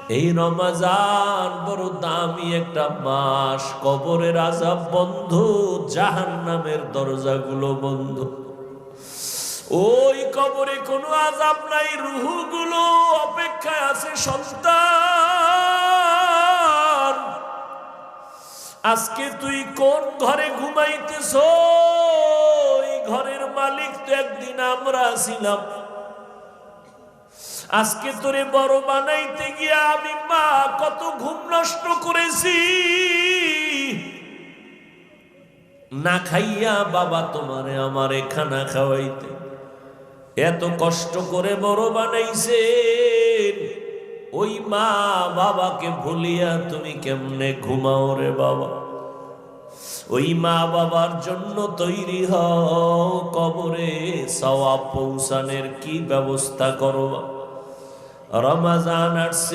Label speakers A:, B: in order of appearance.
A: এই রমজান বড় দামি একটা মাস। কবরের আযাব বন্ধ, জাহান্নামের দরজাগুলো বন্ধ। ওই কবরে কোনো আযাব নাই, রূহগুলো অপেক্ষায় আছে। সন্তান, আজকে তুই কোন ঘরে ঘুমাইতেছ? এই ঘরের মালিক তো একদিন আমরা ছিলাম। আজকে তোরে বড় বানাইতে গিয়া আমি মা কত ঘুম নষ্ট করেছি। না খাইয়া বাবা তোমারে আমারে খানা খাওয়াইতে এত কষ্ট করে বড় বানাইছেন। ওই মা বাবাকে ভুলিয়া তুমি কেমনে ঘুমাও রে বাবা? ওই মা বাবার জন্য তৈরি হও, কবরে সওয়াব পৌঁছানোর কি ব্যবস্থা করবা। রমজান আসছে।